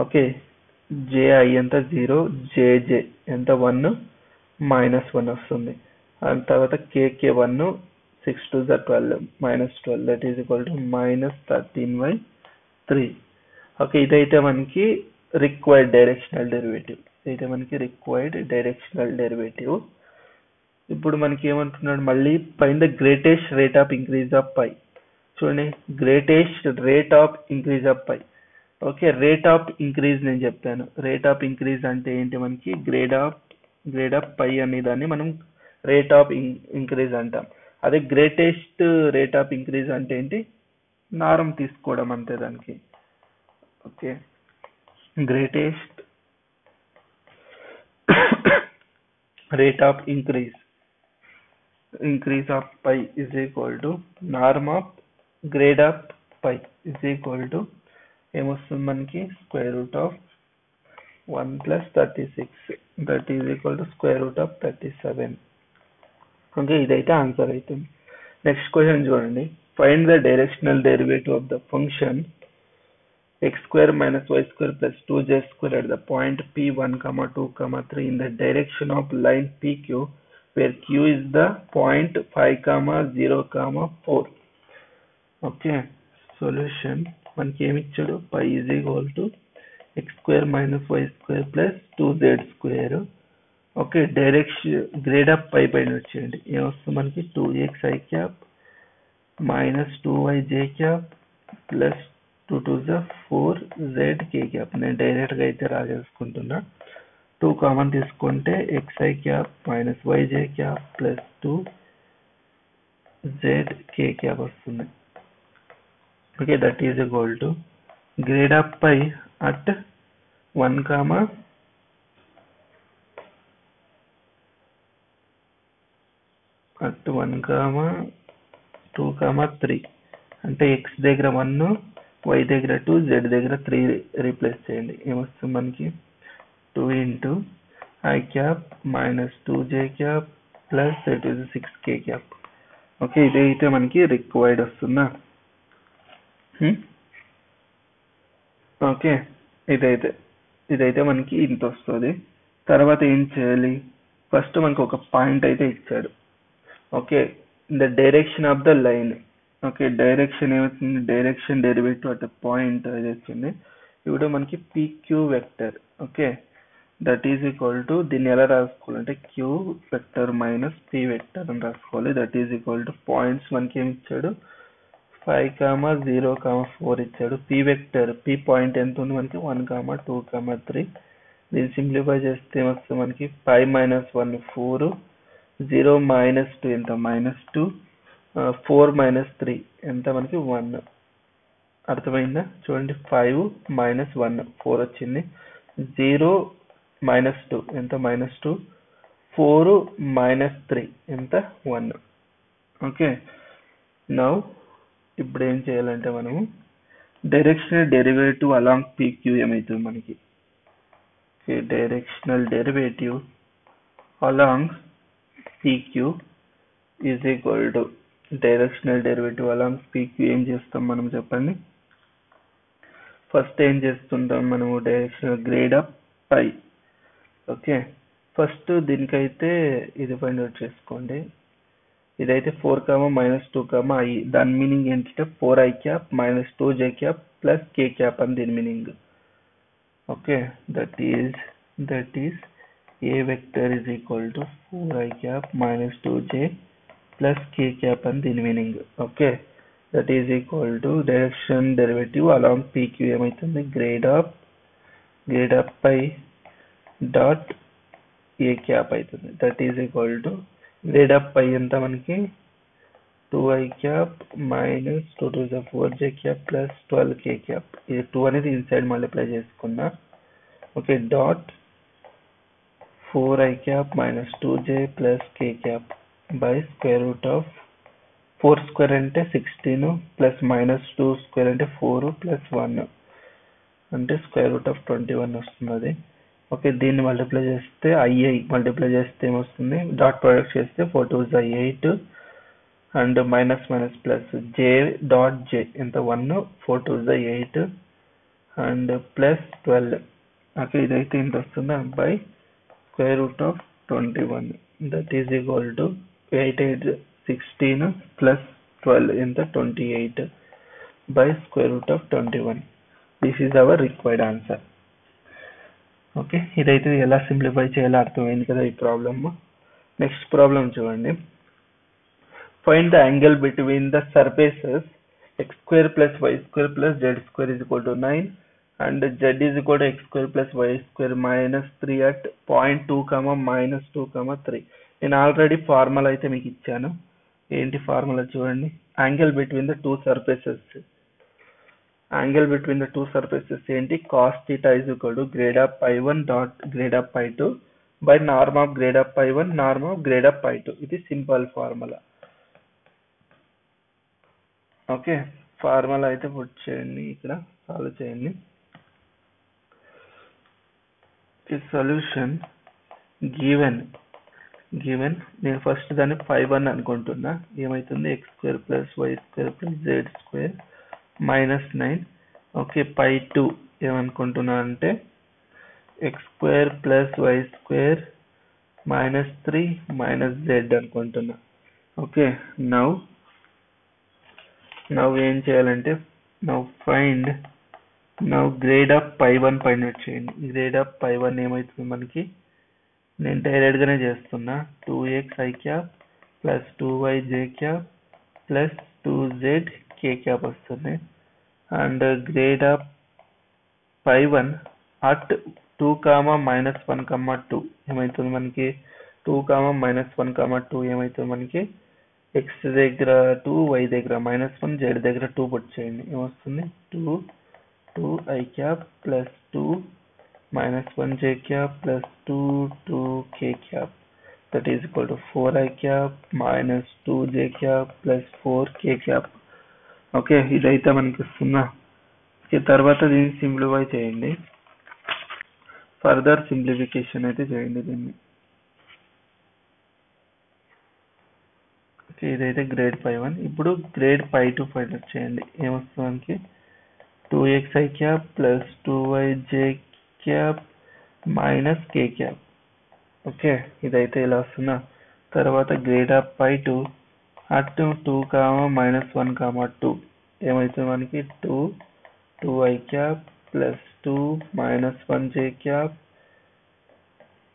ఓకే, ji ఎంత 0, jj ఎంత 1 -1 వస్తుంది. ఆ తర్వాత kk 1, 6 to the 12 -12, that is equal to -13/3. Okay, ఇదైతే మనకి రిక్వైర్డ్ డైరెక్షనల్ డెరివేటివ్. ఇదైతే మనకి రిక్వైర్డ్ డైరెక్షనల్ డెరివేటివ్. ఇప్పుడు మనకి ఏమంటున్నాడు, మళ్ళీ find the greatest rate of increase of pi. చూడండి, greatest rate of increase of pi. Okay, rate of increase నేను చెప్పాను. రేట్ ఆఫ్ ఇంక్రీజ్ అంటే ఏంటి, మనకి గ్రేడ్ ఆఫ్ పై అనే దాన్ని మనం రేట్ ఆఫ్ ఇంక్రీజ్ అంటాం. అదే గ్రేటెస్ట్ రేట్ ఆఫ్ ఇంక్రీజ్ అంటే ఏంటి, నార్మ్ తీసుకోవడం అంతే దానికి. Okay, greatest rate of increase of pi is equal to norm of grade of pi is equal to ఏమొస్తుంది మనకి, square root of 1 plus 36, that is equal to square root of 37. Okay, ఇదైతే ఆన్సర్ అవుతుంది. నెక్స్ట్ క్వశ్చన్ చూడండి, find the directional derivative of the function x square minus y square plus 2z square at the point p1, 2, 3 in the direction of line pq where q is the point 5, 0, 4. Okay, solution మనకి ఏమి ఇచ్చాడు, పై is equal to x square minus y square plus 2z square. Okay, direction grade of pi పైన వచ్చేయండి, ఏమొస్తుంది మనకి 2xi cap minus 2yj cap plus 2 to the 4z k cap. నేను డైరెక్ట్ గా అయితే రాసేసుకుంటున్నా. 2 కామన్ తీసుకుంటే xi cap minus yj cap plus 2z k cap వస్తుంది. Okay, that is equal to grade of pi at 1, 2, 3 అంటే x దగ్గర 1, y దగ్గర 2, z దగ్గర 3 రీప్లేస్ చేయండి. ఏమొస్తుంది మనకి 2 into I cap minus 2j cap plus that is 6k cap. Okay, ఇదైతే మనకి రిక్వైర్డ్ వస్తుందా. ఓకే, ఇదైతే మనకి ఇంత వస్తుంది. తర్వాత ఏం చేయాలి, ఫస్ట్ మనకు ఒక పాయింట్ అయితే ఇచ్చాడు. Okay, the direction of the line. Okay, direction ఏమవుతుంది, డైరెక్షన్ డెరివేటివ్ అట్ పాయింట్ అది వచ్చింది. ఇప్పుడు మనకి PQ vector. Okay, that is equal to, దీన్ని ఎలా రాసుకోవాలంటే Q vector minus P vector అని రాసుకోవాలి. That is equal to points మనకి ఏమి ఇచ్చాడు, 5, 0, 4 ఇచ్చాడు. P వెక్టర్, P పాయింట్ ఎంత ఉంది మనకి 1, 2, 3. దీన్ని సింప్లిఫై చేస్తే ఏమొస్తుంది మనకి 5 minus 1 4, 0 minus 2 ఎంత -2, 4 minus 3 ఎంత మనకి 1. అర్థమైందా, చూడండి 5 minus 1 4 వచ్చింది. 0 minus 2 ఎంత -2, 4 minus 3 ఎంత 1. ఓకే, నౌ ఇప్పుడు ఏం చేయాలంటే మనము డైరెక్షనల్ డెరివేటివ్ అలాంగ్ PQ ఏమవుతుంది మనకి, directional derivative along PQ is equal to directional derivative along PQ ఏం చేస్తాం మనం చెప్పండి. ఫస్ట్ ఏం చేస్తుంటాం మనము, directional grad of pi. Okay, first దీనికైతే ఇది ఫైండ్ అవుట్ చేసుకోండి. ఇదైతే 4, -2, I. దాని మీనింగ్ ఏంటంటే 4i cap minus 2j cap plus k cap అని దీని meaning. Okay, that is A vector is equal to 4i cap minus 2j plus k cap అని దీని meaning. Okay, that is equal to direction derivative along PQ ఏమవుతుంది, grade of pi dot a cap అవుతుంది. That is equal to grade of pi ఎంత మనకి 2i cap minus 2 to the 4j cap plus 12k cap. ఇది 2 అనేది ఇన్సైడ్ మల్టిప్లై చేసుకున్నా. Okay, dot 4i cap minus 2j plus k cap by square root of 4 square అంటే 16 plus minus 2 square అంటే 4 plus 1 అంటే square root of 21 వస్తుంది. ఓకే, దీన్ని మల్టిప్లై చేస్తే మల్టిప్లై చేస్తే ఏమొస్తుంది, డాట్ ప్రొడక్ట్ చేస్తే 4 2s 8 and minus plus j dot j ఎంత 1, 4 2s 8 అండ్ ప్లస్ 12. ఓకే, ఇదైతే ఇంత వస్తుంది by square root of 21. that is equal to 8 8 16 plus 12 ఎంత 28 by square root of 21. This is our required answer. Okay, ఇదైతే ఎలా సింప్లిఫై చేయాలో అర్థమైంది కదా ఈ ప్రాబ్లమ్. నెక్స్ట్ ప్రాబ్లం చూడండి. Find the angle between the surfaces x square plus y square plus z square is equal to 9 and z is equal to x square plus y square minus 3 at point 2 comma minus 2 comma 3. నేను ఆల్రెడీ ఫార్ములా అయితే మీకు ఇచ్చాను. ఏంటి ఫార్ములా చూడండి. Angle between the two surfaces, angle between the two surfaces ఏంటి, cos theta is equal to grade of pi 1 dot grade of pi 2 by norm of grade of pi 1 norm of grade of pi 2. ఇది సింపుల్ ఫార్ములా. ఓకే, ఫార్ములా అయితే పుట్ చేయండి, ఇక్కడ సాల్వ్ చేయండి. సొల్యూషన్ గివెన్ నేను ఫస్ట్ దాన్ని pi 1 అనుకుంటున్నా. ఏమైతుంది, x square plus y square plus z square minus 9. Okay, pi 2 ఏమనుకుంటున్నా అంటే x square plus y square minus 3 minus z అనుకుంటున్నా. ఓకే, నౌ ఏం చేయాలంటే find grade of pi 1 find out చేయండి. గ్రేడ్ ఆఫ్ pi 1 ఏమవుతుంది మనకి, నేను డైరెక్ట్ గానే చేస్తున్నా. 2x i cap plus 2y j cap plus 2z k cap వస్తుంది. And grade of pi 1 at 2 comma minus 1 comma 2 ఏమవుతుంది మనకి, 2 కామా మైనస్ 1 కామా 2 ఏమవుతుంది మనకి, x దగ్గర 2 y దగ్గర మైనస్ 1 z దగ్గర 2 పుట్ చేయండి. ఏమొస్తుంది, 2 i cap plus 2 minus 1 j cap plus 2 k cap that is equal to 4 i cap minus 2 j cap plus 4 k cap. Okay, ఇదైతే మనకి వస్తుందా. తర్వాత దీన్ని సింప్లిఫై చేయండి, ఫర్దర్ సింప్లిఫికేషన్ అయితే చేయండి దీన్ని. ఓకే, ఇదైతే గ్రేడ్ pi 1. ఇప్పుడు గ్రేడ్ pi 2 ఫైండ్ అవుట్ చేయండి. ఏమొస్తుంది మనకి, 2x i cap plus 2y j cap minus k cap. Okay, ఇదైతే ఇలా వస్తుందా. తర్వాత grade of pi 2 at 2 comma minus 1 comma 2 ఏమవుతుంది మనకి, 2 i cap plus 2 minus 1 j cap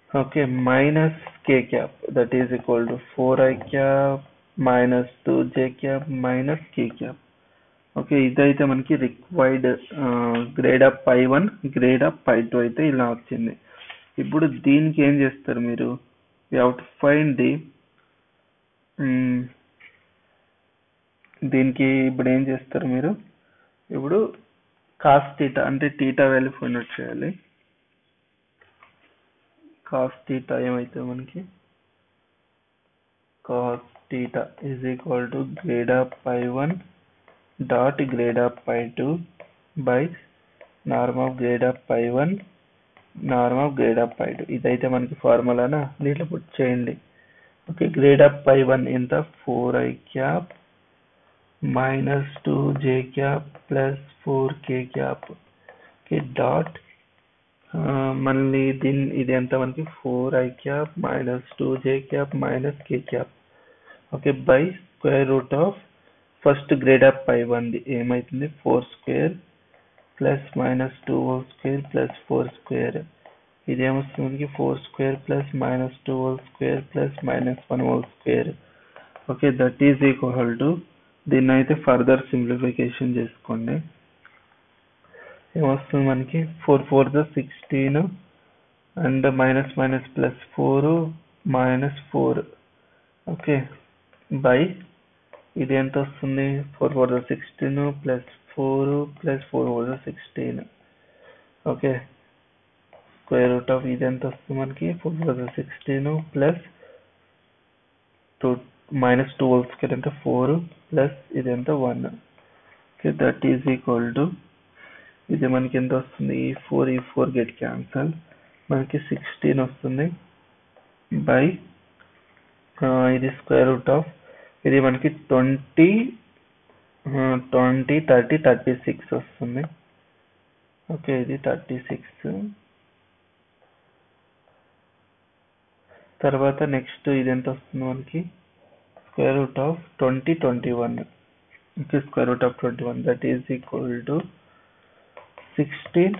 okay minus k cap that is equal to 4 i cap minus 2 j cap minus k cap. Okay, ఇదైతే మనకి required grade of pi 1 grade of pi 2 అయితే ఇలా వచ్చింది. ఇప్పుడు దీనికి ఏం చేస్తారు మీరు, you have to find the దీనికి ఇప్పుడు ఏం చేస్తారు మీరు, ఇప్పుడు cos theta అంటే థీటా వాల్యూ ఫైండ్ అవుట్ చేయాలి. cos theta ఏమైతే మనకి, cos theta is equal to grade of pi 1 dot grade of pi 2 by norm of grade of pi 1 norm of grade of pi 2. ఇదైతే మనకి ఫార్ములానా, దీంట్లో పుట్ చేయండి. ఓకే, గ్రేడ్ ఆఫ్ pi 1 ఎంత, 4i cap minus 2j cap plus 4k cap. Okay, dot మళ్ళీ ఇది ఎంత మనకి, 4i cap minus 2j cap minus k cap. Okay, by square root of first grade of pi 1 ఏమైతుంది, 4 square plus minus 2 whole square plus 4 square. ఇది ఏమొస్తుంది మనకి, 4 square plus minus 2 whole square plus minus 1 whole square. Okay, that is equal to, దీన్ని అయితే ఫర్దర్ సింప్లిఫికేషన్ చేసుకోండి. ఏమొస్తుంది మనకి, 4 4 16 and minus minus plus 4 minus 4. Okay, by ఇది ఎంత వస్తుంది, 4 4 16 plus 4 plus 4 16. Okay, square root of ఇది ఎంత వస్తుంది మనకి, 4 16 ప్లస్ 2 మైనస్ 2 హోల్ స్క్వేర్ అంటే 4 ప్లస్ ఇది ఎంత 1. Okay, that is equal to, ఇది మనకి ఎంత వస్తుంది, ఈ 4 గెట్ క్యాన్సల్, మనకి 16 వస్తుంది బై ఇది స్క్వేర్ రూట్ ఆఫ్ ఇది మనకి 20 30 36 వస్తుంది. ఓకే, ఇది 36. తర్వాత నెక్స్ట్ ఇది ఎంత వస్తుంది మనకి, square root of 20 21. Okay, square root of 21 that is equal to 16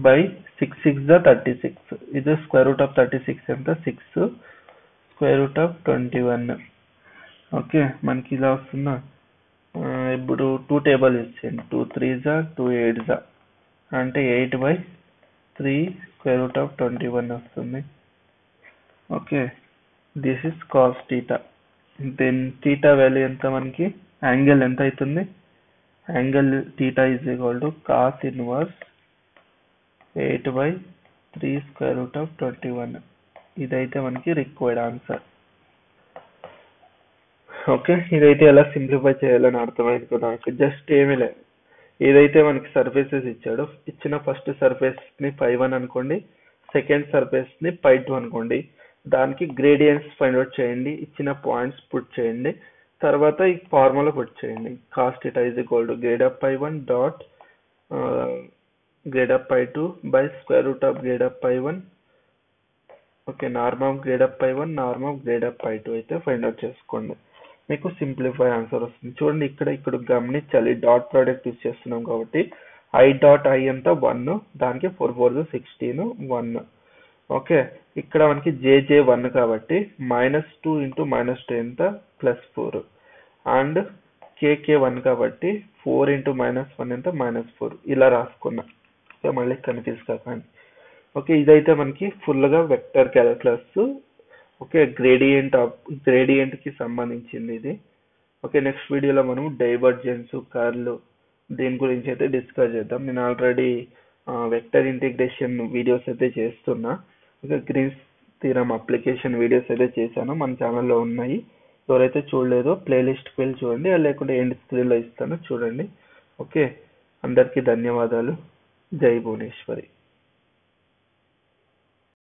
by 6 6 the 36. ఇది square root of 36 ఎంత 6 square root of 21. ఓకే, మనకి ఇలా వస్తుందా? ఇప్పుడు 2 టేబుల్ ఇచ్చేయండి. 2 3 జా 2 8 జా అంటే 8 by 3 square root of 21 వస్తుంది. Okay, this is cos theta. Then theta value ఎంత? మనకి యాంగిల్ ఎంత అవుతుంది? Angle theta is equal to cos inverse 8 by 3 square root of 21. ఇదైతే మనకి రిక్వైర్డ్ ఆన్సర్. ఓకే, ఇదైతే ఎలా సింప్లిఫై చేయాలని అర్థమైంది కదా నాకు. జస్ట్ ఏమీ లేదు, ఏదైతే మనకి సర్ఫేసెస్ ఇచ్చాడో ఇచ్చిన ఫస్ట్ సర్ఫేస్ ని π1 అనుకోండి, సెకండ్ సర్ఫేస్ ని π2 అనుకోండి. దానికి గ్రేడియంట్స్ ఫైండ్ అవుట్ చేయండి, ఇచ్చిన పాయింట్స్ పుట్ చేయండి, తర్వాత ఈ ఫార్ములా పుట్ చేయండి. Cos theta is equal to grade of π1 dot grade of π2 by square root of grade of π1. Okay, norm of grade of π1 norm of grade of π2 అయితే ఫైండ్ అవుట్ చేసుకోండి, మీకు సింప్లిఫై ఆన్సర్ వస్తుంది. చూడండి, ఇక్కడ గమనించాలి, డాట్ ప్రోడక్ట్ యూజ్ చేస్తున్నాం కాబట్టి i డాట్ i అంతా 1, దానికి 4 4 16 1. ఓకే, ఇక్కడ మనకి jj 1 కాబట్టి -2 ఇంటూ -2 ఎంత +4 అండ్ kk 1 కాబట్టి 4 ఇంటూ -1 ఎంత -4. ఇలా రాసుకున్నా, మళ్ళీ కన్ఫ్యూజ్ కాకండి. ఓకే, ఇదైతే మనకి ఫుల్ గా వెక్టర్ క్యాలిక్యులస్. ఓకే, గ్రేడియంట్ కి సంబంధించింది ఇది. ఓకే, నెక్స్ట్ వీడియోలో మనం డైవర్జెన్స్, కర్ల్ దీని గురించి అయితే డిస్కస్ చేద్దాం. నేను ఆల్రెడీ వెక్టర్ ఇంటిగ్రేషన్ వీడియోస్ అయితే చేస్తున్నా. Okay, Green's theorem application videos అయితే చేశాను, మన ఛానల్లో ఉన్నాయి. ఎవరైతే చూడలేదో ప్లేలిస్ట్కి వెళ్ళి చూడండి, లేకుంటే ఎండ్ స్క్రీన్లో ఇస్తాను చూడండి. ఓకే, అందరికీ ధన్యవాదాలు. జై భువనేశ్వరి.